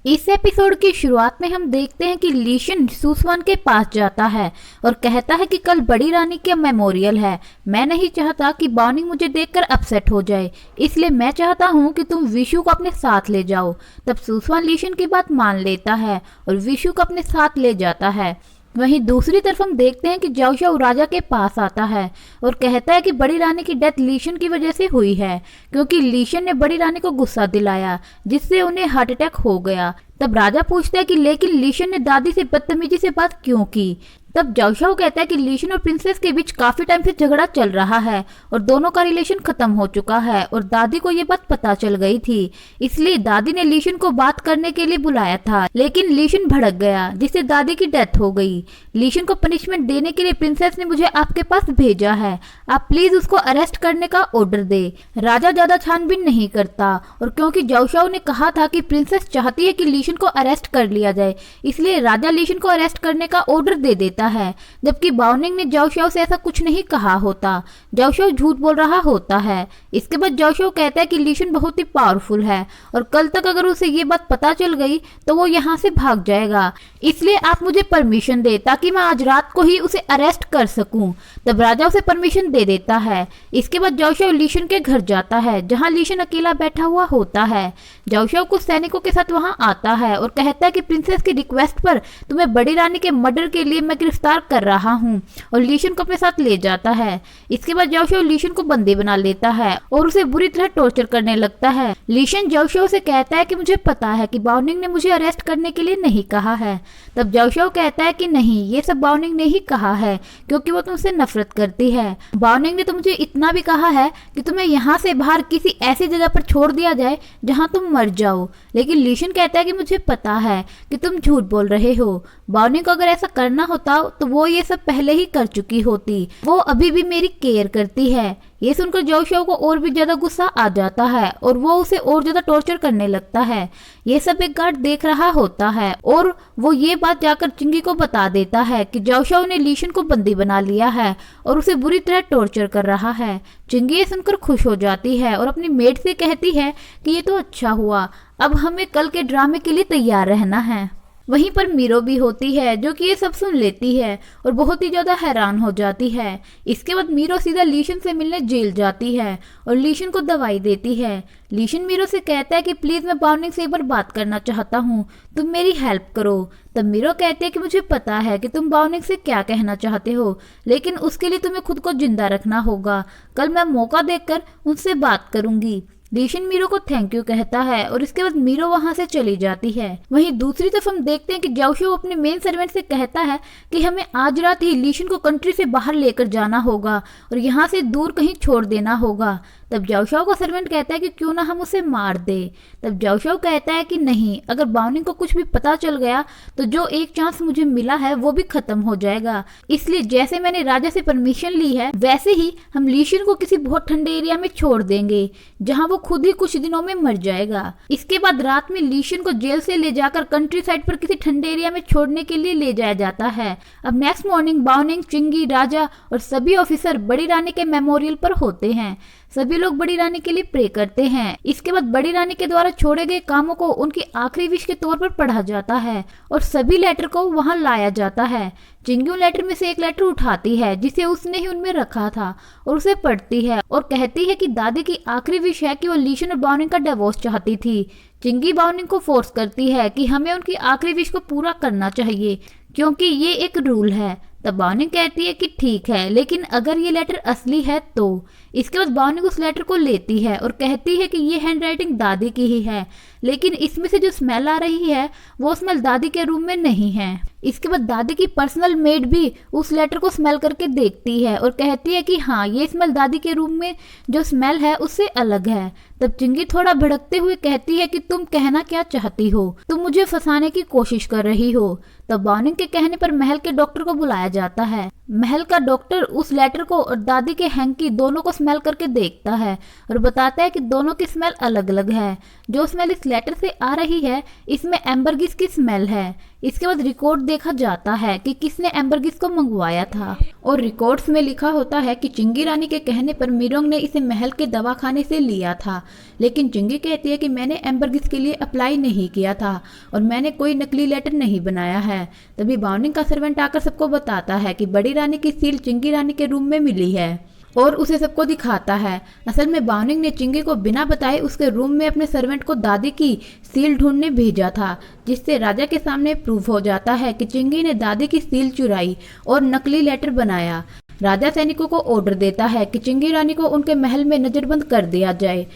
इस एपिसोड की शुरुआत में हम देखते हैं कि लीशन सुसवान के पास जाता है और कहता है कि कल बड़ी रानी का मेमोरियल है। मैं नहीं चाहता कि बाओनिंग मुझे देखकर अपसेट हो जाए, इसलिए मैं चाहता हूँ कि तुम विशु को अपने साथ ले जाओ। तब सुसवान लीशन की बात मान लेता है और विशु को अपने साथ ले जाता है। वहीं दूसरी तरफ हम देखते हैं कि जाओशाओ राजा के पास आता है और कहता है कि बड़ी रानी की डेथ लीशन की वजह से हुई है, क्योंकि लीशन ने बड़ी रानी को गुस्सा दिलाया जिससे उन्हें हार्ट अटैक हो गया। तब राजा पूछता है कि लेकिन लीशन ने दादी से बदतमीजी से बात क्यों की। तब जाओशाओ कहता है कि लीशन और प्रिंसेस के बीच काफी टाइम से झगड़ा चल रहा है और दोनों का रिलेशन खत्म हो चुका है और दादी को ये बात पता चल गई थी, इसलिए दादी ने लीशन को बात करने के लिए बुलाया था, लेकिन लीशन भड़क गया जिससे दादी की डेथ हो गई। लीशन को पनिशमेंट देने के लिए प्रिंसेस ने मुझे आपके पास भेजा है, आप प्लीज उसको अरेस्ट करने का ऑर्डर दे। राजा ज्यादा छानबीन नहीं करता और क्योंकि जाओशाओ ने कहा था कि प्रिंसेस चाहती है कि लीशन को अरेस्ट कर लिया जाए, इसलिए राजा लीशन को अरेस्ट करने का ऑर्डर दे देता है, जबकि बाओनिंग ने जाओशाओ से ऐसा कुछ नहीं कहा होता। जाओशाओ झूठ बोल रहा होता है। इसके बाद जाओशाओ कहता है कि लीशन बहुत ही पावरफुल है और कल तक अगर उसे ये बात पता चल गई तो वो यहाँ से भाग जाएगा, इसलिए आप मुझे परमिशन दे ताकि मैं आज रात को ही उसे अरेस्ट कर सकूं। तब राजा उसे परमिशन दे देता है। इसके बाद जाओशाओ लीशन के घर जाता है जहाँ लीशन अकेला बैठा हुआ होता है। जाओशाओ कुछ सैनिकों के साथ वहाँ आता है और कहता है कि प्रिंसेस की रिक्वेस्ट पर तुम्हें बड़ी रानी के मर्डर के लिए मैं गिरफ्तार कर रहा हूँ और लीशन को अपने साथ ले जाता है। इसके बाद जाओशाओ लीशन को बंदी बना लेता है और उसे बुरी तरह टॉर्चर करने लगता है। लीशन जाओशाओ से कहता है कि मुझे पता है कि बाओनिंग ने मुझे अरेस्ट करने के लिए नहीं कहा है। तब जाओशाओ कहता है कि नहीं, ये सब बाओनिंग ने ही कहा है क्योंकि वो तुमसे नफरत करती है। बाओनिंग ने तो मुझे इतना भी कहा है कि तुम्हें यहाँ से बाहर किसी ऐसी जगह पर छोड़ दिया जाए जहाँ तुम मर जाओ, लेकिन लीशन कहता है कि मुझे पता है कि तुम झूठ बोल रहे हो। बाओनिंग को अगर ऐसा करना होता तो वो ये सब पहले ही कर चुकी होती, वो अभी भी मेरी केयर करती है। ये सुनकर जाओशाओ को और भी ज्यादा गुस्सा आ जाता है और वो उसे और ज्यादा टॉर्चर करने लगता है। ये सब एक गार्ड देख रहा होता है और वो ये बात जाकर चिंगी को बता देता है कि जाओशाओ ने लीशन को बंदी बना लिया है और उसे बुरी तरह टॉर्चर कर रहा है। चिंगी ये सुनकर खुश हो जाती है और अपनी मेड से कहती है कि ये तो अच्छा हुआ, अब हमें कल के ड्रामे के लिए तैयार रहना है। वहीं पर मीरो भी होती है जो कि ये सब सुन लेती है और बहुत ही ज्यादा हैरान हो जाती है। इसके बाद मीरो सीधा लीशन से मिलने जेल जाती है और लीशन को दवाई देती है। लीशन मीरो से कहता है कि प्लीज मैं बाओनिंग से एक बार बात करना चाहता हूँ, तुम मेरी हेल्प करो। तब मीरो कहते हैं कि मुझे पता है कि तुम बाओनिंग से क्या कहना चाहते हो, लेकिन उसके लिए तुम्हें खुद को जिंदा रखना होगा। कल मैं मौका देखकर उनसे बात करूंगी। लीशन मीरो को थैंक यू कहता है और इसके बाद मीरो वहां से चली जाती है। वहीं दूसरी तरफ हम देखते हैं कि जाओशाओ अपने मेन सर्वेंट से कहता है कि हमें आज रात ही लीशन को कंट्री से बाहर लेकर जाना होगा और यहाँ से दूर कहीं छोड़ देना होगा। तब जाओशाओ का सर्वेंट कहता है कि क्यों ना हम उसे मार दे। तब जाओशाओ कहता है कि नहीं, अगर बाओनिंग को कुछ भी पता चल गया तो जो एक चांस मुझे मिला है वो भी खत्म हो जाएगा, इसलिए जैसे मैंने राजा से परमिशन ली है वैसे ही हम लीशन को किसी बहुत ठंडे एरिया में छोड़ देंगे जहां वो खुद ही कुछ दिनों में मर जाएगा। इसके बाद रात में लीशन को जेल से ले जाकर कंट्री साइड पर किसी ठंडे एरिया में छोड़ने के लिए ले जाया जाता है। अब नेक्स्ट मॉर्निंग बाओनिंग, चिंगी, राजा और सभी ऑफिसर बड़ी रानी के मेमोरियल पर होते हैं। सभी लोग बड़ी रानी के लिए प्रे करते हैं। इसके बाद बड़ी रानी के द्वारा छोड़े गए कामों को उनकी आखिरी विश के तौर पर पढ़ा जाता है और सभी लेटर को वहां लाया जाता है। चिंगी लेटर में से एक लेटर उठाती है जिसे उसने ही उनमें रखा था और उसे पढ़ती है और कहती है कि दादी की आखिरी विश है कि वो लीशन और बाओनिंग का डिवोर्स चाहती थी। चिंगी बाओनिंग को फोर्स करती है कि हमें उनकी आखिरी विश को पूरा करना चाहिए क्योंकि ये एक रूल है। तब बाओनिंग कहती है कि ठीक है, लेकिन अगर ये लेटर असली है तो। इसके बाद बाओनिंग उस लेटर को लेती है और कहती है कि ये हैंडराइटिंग दादी की ही है, लेकिन इसमें से जो स्मेल आ रही है वो स्मेल दादी के रूम में नहीं है। इसके बाद दादी की पर्सनल मेड भी उस लेटर को स्मेल करके देखती है और कहती है कि हाँ, ये स्मेल दादी के रूम में जो स्मेल है उससे अलग है। तब चिंगी थोड़ा भड़कते हुए कहती है कि तुम कहना क्या चाहती हो, तुम मुझे फंसाने की कोशिश कर रही हो। तब बाओनिंग के कहने पर महल के डॉक्टर को बुलाया जाता है। महल का डॉक्टर उस लेटर को और दादी के हैंकी दोनों को स्मेल करके देखता है और बताता है कि दोनों की स्मेल अलग अलग है। जो स्मेल इस इस लेटर से आ रही है इसमें एम्बरगिस की स्मेल है। इसके बाद रिकॉर्ड देखा जाता है कि किसने एम्बरगिस को मंगवाया था और रिकॉर्ड्स में लिखा होता है कि चिंगी रानी के कहने पर मिरोंग ने इसे महल के दवाखाने से लिया था। लेकिन चिंगी कहती है कि मैंने एम्बरगिस के लिए अप्लाई नहीं किया था और मैंने कोई नकली लेटर नहीं बनाया है। तभी बाउनिंग का सर्वेंट आकर सबको बताता है कि बड़ी रानी की सील चिंगी रानी के रूम में मिली है और उसे सबको दिखाता है। असल में बाउनिंग ने चिंगी को बिना बताए उसके रूम में अपने सर्वेंट को दादी की सील ढूंढने भेजा था, जिससे राजा के सामने प्रूव हो जाता है कि चिंगी ने दादी की सील चुराई और नकली लेटर बनाया। राजा सैनिकों को ऑर्डर देता है कि चिंगी रानी को उनके महल में नजरबंद कर दिया जाए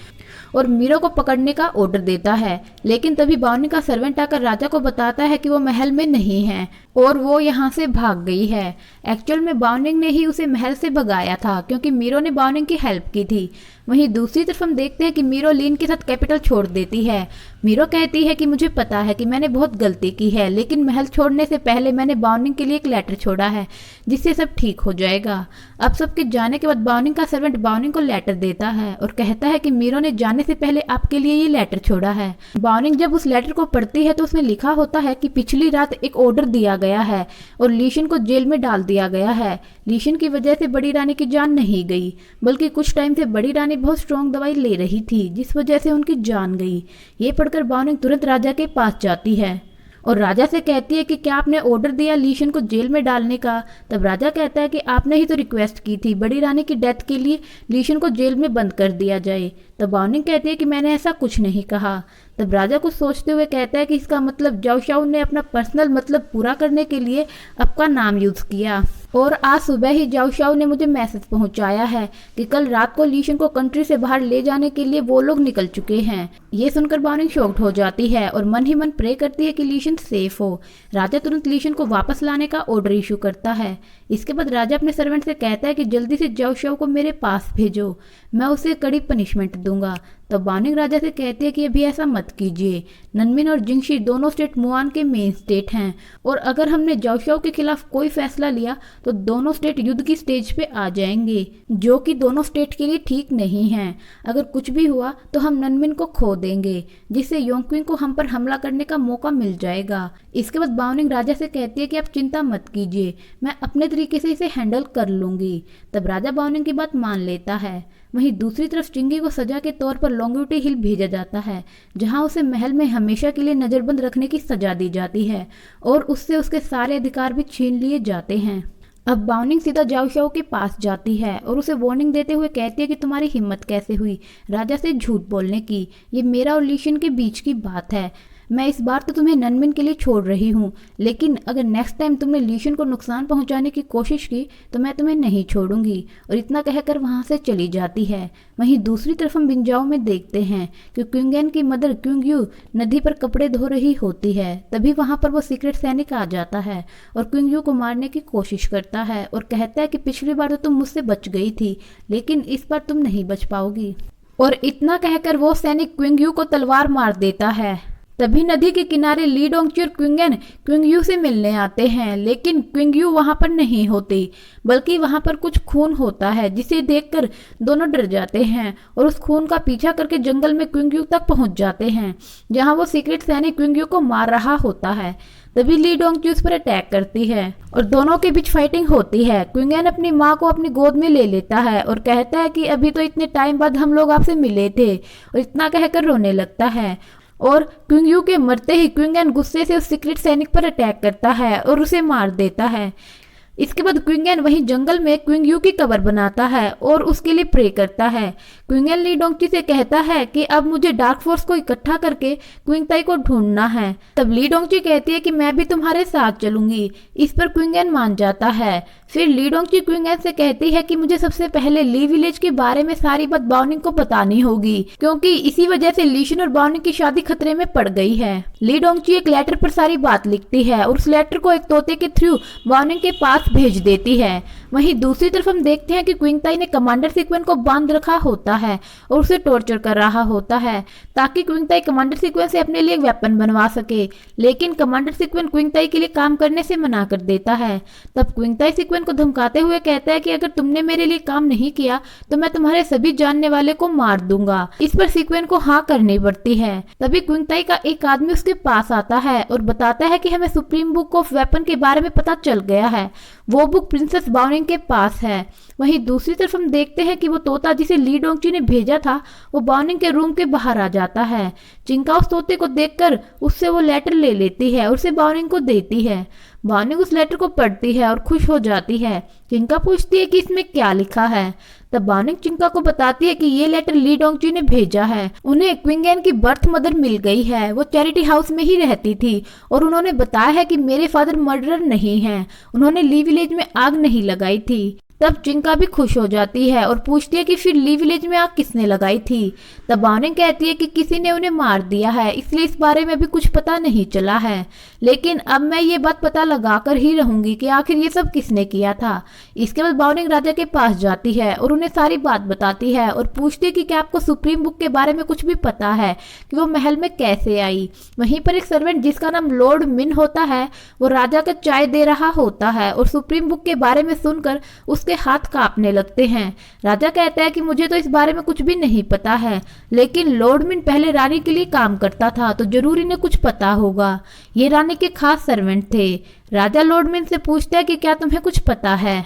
और मीरो को पकड़ने का ऑर्डर देता है। लेकिन तभी बाउनिंग का सर्वेंट आकर राजा को बताता है कि वो महल में नहीं है और वो यहाँ से भाग गई है। एक्चुअल में बाउनिंग ने ही उसे महल से भगाया था क्योंकि मीरो ने बाउनिंग की हेल्प की थी। वहीं दूसरी तरफ हम देखते हैं कि मीरो लीन के साथ कैपिटल छोड़ देती है। मीरो कहती है कि मुझे पता है कि मैंने बहुत गलती की है, लेकिन महल छोड़ने से पहले मैंने बाउनिंग के लिए एक लेटर छोड़ा है जिससे सब ठीक हो जाएगा। अब सबके जाने के बाद बाउनिंग का सर्वेंट बाउनिंग को लेटर देता है और कहता है कि मीरो ने जाने से पहले आपके लिए ये लेटर छोड़ा है। बाउनिंग जब उस लेटर को पढ़ती है तो उसमें लिखा होता है कि पिछली रात एक ऑर्डर दिया गया है और लीशन को जेल में डाल दिया गया है। लीशन की वजह से बड़ी रानी की जान नहीं गई, बल्कि कुछ टाइम से बड़ी रानी बहुत स्ट्रॉन्ग दवाई ले रही थी जिस वजह से उनकी जान गई। ये पढ़कर बाउनिंग तुरंत राजा के पास जाती है और राजा से कहती है कि क्या आपने ऑर्डर दिया लीशन को जेल में डालने का। तब राजा कहता है कि आपने ही तो रिक्वेस्ट की थी बड़ी रानी की डेथ के लिए लीशन को जेल में बंद कर दिया जाए। तब बाउनिंग कहती है कि मैंने ऐसा कुछ नहीं कहा। तब राजा कुछ सोचते हुए कहता है कि इसका मतलब जाओ शाओ ने अपना पर्सनल मतलब पूरा करने के लिए आपका नाम यूज किया और आज सुबह ही जाओ शाओ ने मुझे मैसेज पहुंचाया है कि कल रात को लीशन को कंट्री से बाहर ले जाने के लिए वो लोग निकल चुके हैं। ये सुनकर बाउनिंग शॉक्ड हो जाती है और मन ही मन प्रे करती है कि लीशन सेफ हो। राजा तुरंत लीशन को वापस लाने का ऑर्डर इशू करता है। इसके बाद राजा अपने सर्वेंट से कहता है कि जल्दी से जाओ शाओ को मेरे पास भेजो, मैं उसे कड़ी पनिशमेंट दूंगा। तब बाउनिंग राजा से कहती है कि अभी ऐसा मत कीजिए। ननमिन और जिंगशी दोनों स्टेट मुआन के मेन स्टेट हैं और अगर हमने जाओ शाओ के खिलाफ कोई फैसला लिया तो दोनों स्टेट युद्ध की स्टेज पे आ जाएंगे, जो कि दोनों स्टेट के लिए ठीक नहीं है। अगर कुछ भी हुआ तो हम ननमिन को खो देंगे, जिससे योंगक्विंग को हम पर हमला करने का मौका मिल जाएगा। इसके बाद बाउनिंग राजा से कहती है कि आप चिंता मत कीजिए, मैं अपने तरीके से इसे हैंडल कर लूंगी। तब राजा बाउनिंग की बात मान लेता है। वहीं दूसरी तरफ चिंगी को सजा के तौर पर लोंगुटी हिल भेजा जाता है, जहां उसे महल में हमेशा के लिए नजरबंद रखने की सजा दी जाती है और उससे उसके सारे अधिकार भी छीन लिए जाते हैं। अब बाउनिंग सीधा जाओ शाओ के पास जाती है और उसे वार्निंग देते हुए कहती है कि तुम्हारी हिम्मत कैसे हुई राजा से झूठ बोलने की। ये मेरा और लीशन के बीच की बात है। मैं इस बार तो तुम्हें ननमिन के लिए छोड़ रही हूँ, लेकिन अगर नेक्स्ट टाइम तुमने लीशन को नुकसान पहुंचाने की कोशिश की तो मैं तुम्हें नहीं छोड़ूंगी। और इतना कहकर वहां से चली जाती है। वहीं दूसरी तरफ हम बिंजाओ में देखते हैं कि क्विंगेन की मदर क्विंगयू नदी पर कपड़े धो रही होती है। तभी वहां पर वो सीक्रेट सैनिक आ जाता है और क्विंगयू को मारने की कोशिश करता है और कहता है कि पिछली बार तो तुम मुझसे बच गई थी, लेकिन इस बार तुम नहीं बच पाओगी। और इतना कहकर वो सैनिक क्विंगयू को तलवार मार देता है। तभी नदी के किनारे ली डोंगची और क्विंगेन क्विंगयू से मिलने आते हैं, लेकिन क्विंगयू वहां पर नहीं होती, बल्कि वहां पर कुछ खून होता है जिसे देखकर दोनों डर जाते हैं और उस खून का पीछा करके जंगल में क्विंगयू तक पहुंच जाते हैं, जहां वो सीक्रेट सैनिक क्विंगयू को मार रहा होता है। तभी ली डोंगची उस पर अटैक करती है और दोनों के बीच फाइटिंग होती है। क्विंगेन अपनी माँ को अपनी गोद में ले लेता है और कहता है कि अभी तो इतने टाइम बाद हम लोग आपसे मिले थे, और इतना कहकर रोने लगता है। और क्विंगयू के मरते ही क्विंगेन गुस्से से उस सीक्रेट सैनिक पर अटैक करता है और उसे मार देता है। इसके बाद क्विंगेन वहीं जंगल में क्विंगयू की कब्र बनाता है और उसके लिए प्रे करता है। क्विंगेन ली डोंगची से कहता है कि अब मुझे डार्क फोर्स को इकट्ठा करके क्विंगताई को ढूंढना है। तब ली डोंगची कहती है कि मैं भी तुम्हारे साथ चलूंगी। इस पर क्विंगेन मान जाता है। फिर ली डोंगची क्विंगेन से कहती है कि मुझे सबसे पहले ली विलेज के बारे में सारी बात बाउनिंग को बतानी होगी, क्योंकि इसी वजह से लीशन और बाउनिंग की शादी खतरे में पड़ गई है। ली डोंगची एक लेटर पर सारी बात लिखती है और उस लेटर को एक तोते के थ्रू बाउनिंग के पास भेज देती है। वहीं दूसरी तरफ हम देखते हैं कि क्विंगताई ने कमांडर सीक्वेंस को बांध रखा होता है और उसे टॉर्चर कर रहा होता है ताकि क्विंगताई कमांडर सीक्वेंस से अपने लिए एक वेपन बनवा सके, लेकिन कमांडर सीक्वेंस क्विंगताई के लिए काम करने से मना कर देता है। तब क्विंगताई सीक्वेंस को धमकाते हुए कहता है कि अगर तुमने मेरे लिए काम नहीं किया तो मैं तुम्हारे सभी जानने वाले को मार दूंगा। इस पर सीक्वेंस को हाँ करनी पड़ती है। तभी क्विंगताई का एक आदमी उसके पास आता है और बताता है कि हमें सुप्रीम बुक ऑफ वेपन के बारे में पता चल गया है, वो बुक प्रिंसेस बाओनिंग के पास है। वहीं दूसरी तरफ हम देखते हैं कि वो तोता जिसे ली डोंगची ने भेजा था वो बाओनिंग के रूम के बाहर आ जाता है। चिंका उस तोते को देखकर उससे वो लेटर ले लेती है और उसे बाओनिंग को देती है। बाओनिंग उस लेटर को पढ़ती है और खुश हो जाती है। चिंका पूछती है कि इसमें क्या लिखा है। तब बाओनिंग चिंका को बताती है कि ये लेटर ली डोंगची ने भेजा है। उन्हें क्विंगेन की बर्थ मदर मिल गई है, वो चैरिटी हाउस में ही रहती थी और उन्होंने बताया है कि मेरे फादर मर्डरर नहीं हैं, उन्होंने ली विलेज में आग नहीं लगाई थी। तब चिंका भी खुश हो जाती है और पूछती है कि फिर ली विलेज में आग किसने लगाई थी। तब बाओनिंग कहती है कि किसी ने उन्हें मार दिया है, इसलिए इस बारे में भी कुछ पता नहीं चला है, लेकिन अब मैं ये बात पता लगा कर ही रहूंगी कि आखिर ये सब किसने किया था। इसके बाद बाओनिंग राजा के पास जाती है और उन्हें सारी बात बताती है और पूछती है कि क्या आपको सुप्रीम बुक के बारे में कुछ भी पता है कि वो महल में कैसे आई। वहीं पर एक सर्वेंट जिसका नाम लॉर्ड मिन होता है वो राजा का चाय दे रहा होता है और सुप्रीम बुक के बारे में सुनकर उसके हाथ कांपने लगते हैं। राजा कहता है कि मुझे तो इस बारे में कुछ भी नहीं पता है, लेकिन लॉर्ड मिन पहले रानी के लिए काम करता था तो जरूर इन्हें कुछ पता होगा। ये रानी के खास सर्वेंट थे। राजा लॉर्ड मिन से पूछता है कि क्या तुम्हें कुछ पता है,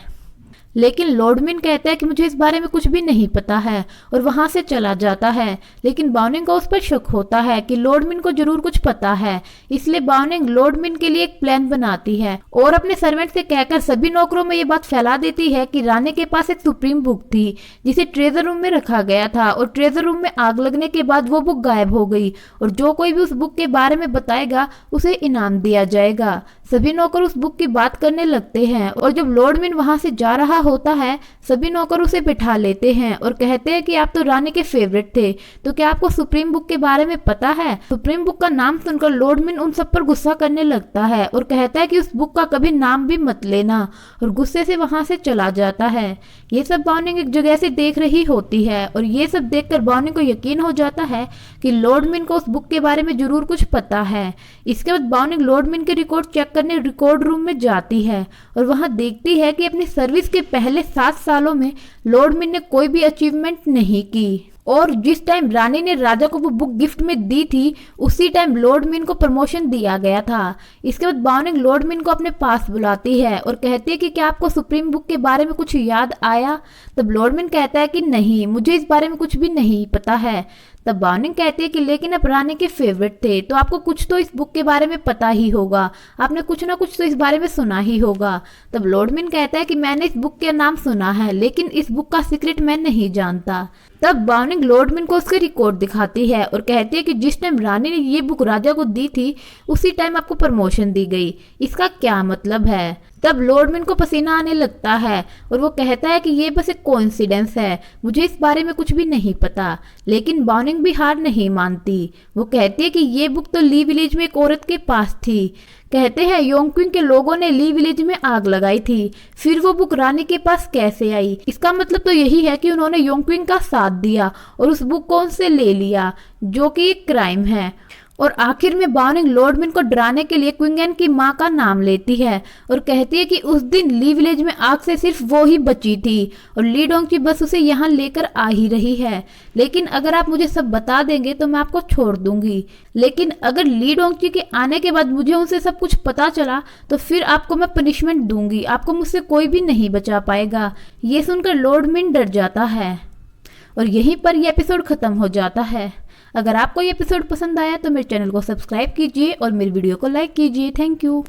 लेकिन लॉर्ड मिन कहता है कि मुझे इस बारे में कुछ भी नहीं पता है और वहां से चला जाता है। लेकिन बाओनिंग को उस पर शक होता है कि लॉर्ड मिन को जरूर कुछ पता है, इसलिए बाओनिंग लॉर्ड मिन के लिए एक प्लान बनाती है और अपने सर्वेंट से कहकर सभी नौकरों में ये बात फैला देती है कि रानी के पास एक सुप्रीम बुक थी जिसे ट्रेजर रूम में रखा गया था और ट्रेजर रूम में आग लगने के बाद वो बुक गायब हो गई और जो कोई भी उस बुक के बारे में बताएगा उसे इनाम दिया जाएगा। सभी नौकर उस बुक की बात करने लगते हैं और जब लॉर्ड मिन वहां से जा रहा होता है सभी नौकर उसे बिठा लेते हैं और कहते हैं कि आप तो रानी के फेवरेट थे, तो क्या आपको सुप्रीम बुक के बारे में पता है। सुप्रीम बुक का नाम सुनकर लॉर्ड मिन उन सब पर गुस्सा करने लगता है और कहता है कि उस बुक का कभी नाम भी मत लेना और गुस्से से वहां से चला जाता है। ये सब बाओनिंग एक जगह से देख रही होती है और ये सब देखकर बाओनिंग को यकीन हो जाता है कि लॉर्ड मिन को उस बुक के बारे में जरूर कुछ पता है। इसके बाद बाओनिंग लॉर्ड मिन के रिकॉर्ड चेक करने रिकॉर्ड रूम में जाती है और वहां देखती है कि अपनी सर्विस के पहले 7 सालों में लॉर्ड मिन ने कोई भी अचीवमेंट नहीं की और जिस टाइम रानी ने राजा को वो बुक गिफ्ट में दी थी उसी टाइम लॉर्ड मिन को प्रमोशन दिया गया था। इसके बाद बाओनिंग लॉर्ड मिन को अपने पास बुलाती है और कहती है कि क्या आपको सुप्रीम बुक के बारे में कुछ याद आया। तब लॉर्ड मिन कहता है कि नहीं, मुझे इस बारे में कुछ भी नहीं पता है। तब बाओनिंग कहती है कि लेकिन आप रानी के फेवरेट थे तो आपको कुछ तो इस बुक के बारे में पता ही होगा, आपने कुछ ना कुछ तो इस बारे में सुना ही होगा। तब लॉर्ड मिन कहता है कि मैंने इस बुक का नाम सुना है लेकिन इस बुक का सीक्रेट मैं नहीं जानता। तब बाओनिंग लॉर्ड मिन को उसके रिकॉर्ड दिखाती है और कहती है कि जिस टाइम रानी ने ये बुक राजा को दी थी उसी टाइम आपको प्रमोशन दी गई, इसका क्या मतलब है। तब लॉर्ड मिन को पसीना आने लगता है और वो कहता है कि ये बस एक कोइंसिडेंस है, मुझे इस बारे में कुछ भी नहीं पता। लेकिन बाओनिंग भी हार नहीं मानती, वो कहती है कि ये बुक तो ली विलेज में एक औरत के पास थी। कहते हैं योंगक्विंग के लोगों ने ली विलेज में आग लगाई थी, फिर वो बुक रानी के पास कैसे आई। इसका मतलब तो यही है कि उन्होंने योंगक्विंग का साथ दिया और उस बुक को उनसे ले लिया, जो कि एक क्राइम है। और आखिर में बाओनिंग लॉर्ड मिन को डराने के लिए क्विंगेन की मां का नाम लेती है और कहती है कि उस दिन ली विलेज में आग से सिर्फ वो ही बची थी और ली डोंगची बस उसे यहाँ लेकर आ ही रही है। लेकिन अगर आप मुझे सब बता देंगे तो मैं आपको छोड़ दूंगी, लेकिन अगर ली डोंगची के आने के बाद मुझे उनसे सब कुछ पता चला तो फिर आपको मैं पनिशमेंट दूंगी, आपको मुझसे कोई भी नहीं बचा पाएगा। ये सुनकर लॉर्ड मिन डर जाता है और यहीं पर यह एपिसोड खत्म हो जाता है। अगर आपको ये एपिसोड पसंद आया तो मेरे चैनल को सब्सक्राइब कीजिए और मेरी वीडियो को लाइक कीजिए। Thank you.